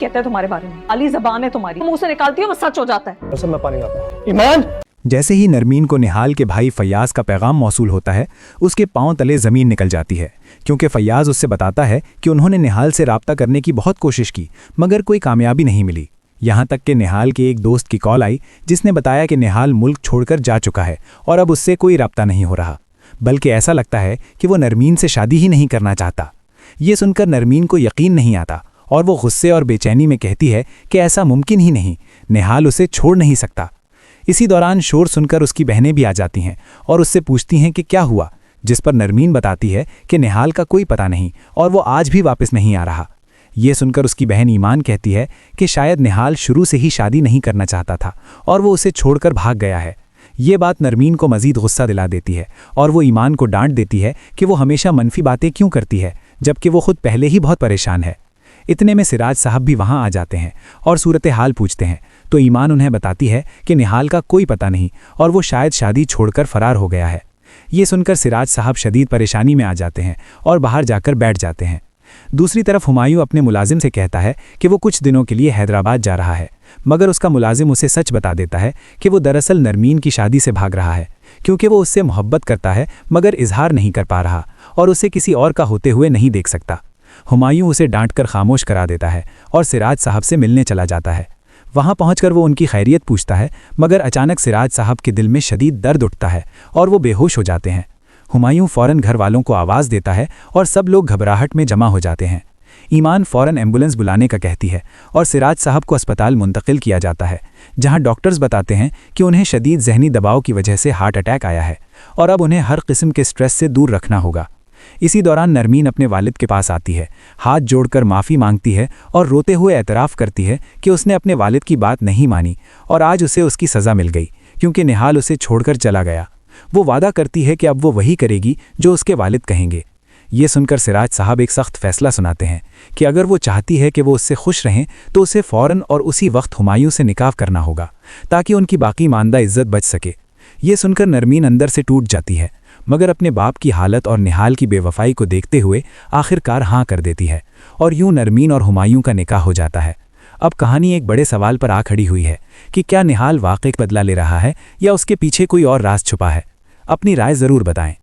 कहते हैं तुम्हारे बारे में, काली जबान है तुम्हारी, मुंह से निकालती हो वो सच हो जाता है। सब मैं पानी लाता हूं। ईमान। जैसे ही नरमीन को निहाल के भाई फैयाज का पैगाम मौसूल होता है, उसके पांव तले जमीन निकल जाती है, क्योंकि फैयाज उससे बताता है कि उन्होंने निहाल से राब्ता करने की बहुत कोशिश की मगर कोई कामयाबी नहीं मिली। यहाँ तक कि निहाल के एक दोस्त की कॉल आई जिसने बताया कि निहाल मुल्क छोड़कर जा चुका है और अब उससे कोई राब्ता नहीं हो रहा, बल्कि ऐसा लगता है कि वो नरमीन से शादी ही नहीं करना चाहता। ये सुनकर नरमीन को यकीन नहीं आता और वो गुस्से और बेचैनी में कहती है कि ऐसा मुमकिन ही नहीं, निहाल उसे छोड़ नहीं सकता। इसी दौरान शोर सुनकर उसकी बहनें भी आ जाती हैं और उससे पूछती हैं कि क्या हुआ, जिस पर नरमीन बताती है कि निहाल का कोई पता नहीं और वो आज भी वापस नहीं आ रहा। ये सुनकर उसकी बहन ईमान कहती है कि शायद निहाल शुरू से ही शादी नहीं करना चाहता था और वो उसे छोड़कर भाग गया है। ये बात नरमीन को मजीद गुस्सा दिला देती है और वो ईमान को डांट देती है कि वो हमेशा मनफी बातें क्यों करती है जबकि वो खुद पहले ही बहुत परेशान है। इतने में सिराज साहब भी वहां आ जाते हैं और सूरत हाल पूछते हैं तो ईमान उन्हें बताती है कि निहाल का कोई पता नहीं और वो शायद शादी छोड़कर फरार हो गया है। ये सुनकर सिराज साहब शदीद परेशानी में आ जाते हैं और बाहर जाकर बैठ जाते हैं। दूसरी तरफ हुमायूं अपने मुलाजिम से कहता है कि वो कुछ दिनों के लिए हैदराबाद जा रहा है, मगर उसका मुलाजिम उसे सच बता देता है कि वो दरअसल नरमीन की शादी से भाग रहा है क्योंकि वो उससे मोहब्बत करता है मगर इजहार नहीं कर पा रहा और उसे किसी और का होते हुए नहीं देख सकता। हुमायूं उसे डांटकर खामोश करा देता है और सिराज साहब से मिलने चला जाता है। वहां पहुंचकर वो उनकी खैरियत पूछता है मगर अचानक सिराज साहब के दिल में शदीद दर्द उठता है और वो बेहोश हो जाते हैं। हुमायूं फ़ौरन घर वालों को आवाज़ देता है और सब लोग घबराहट में जमा हो जाते हैं। ईमान फ़ौरन एम्बुलेंस बुलाने का कहती है और सिराज साहब को अस्पताल मुंतकिल किया जाता है, जहां डॉक्टर्स बताते हैं कि उन्हें शदीद जहनी दबाव की वजह से हार्ट अटैक आया है और अब उन्हें हर किस्म के स्ट्रेस से दूर रखना होगा। इसी दौरान नरमीन अपने वालिद के पास आती है, हाथ जोड़कर माफ़ी मांगती है और रोते हुए एतराफ़ करती है कि उसने अपने वालिद की बात नहीं मानी और आज उसे उसकी सज़ा मिल गई क्योंकि निहाल उसे छोड़कर चला गया। वो वादा करती है कि अब वो वही करेगी जो उसके वालिद कहेंगे। ये सुनकर सिराज साहब एक सख्त फैसला सुनाते हैं कि अगर वो चाहती है कि वो उससे खुश रहें तो उसे फ़ौरन और उसी वक्त हुमायूं से निकाह करना होगा ताकि उनकी बाकी मानदा इज्जत बच सके। ये सुनकर नरमीन अंदर से टूट जाती है मगर अपने बाप की हालत और निहाल की बेवफाई को देखते हुए आखिरकार हाँ कर देती है और यूं नरमीन और हुमायूं का निकाह हो जाता है। अब कहानी एक बड़े सवाल पर आ खड़ी हुई है कि क्या निहाल वाकई बदला ले रहा है या उसके पीछे कोई और राज छुपा है। अपनी राय ज़रूर बताएं।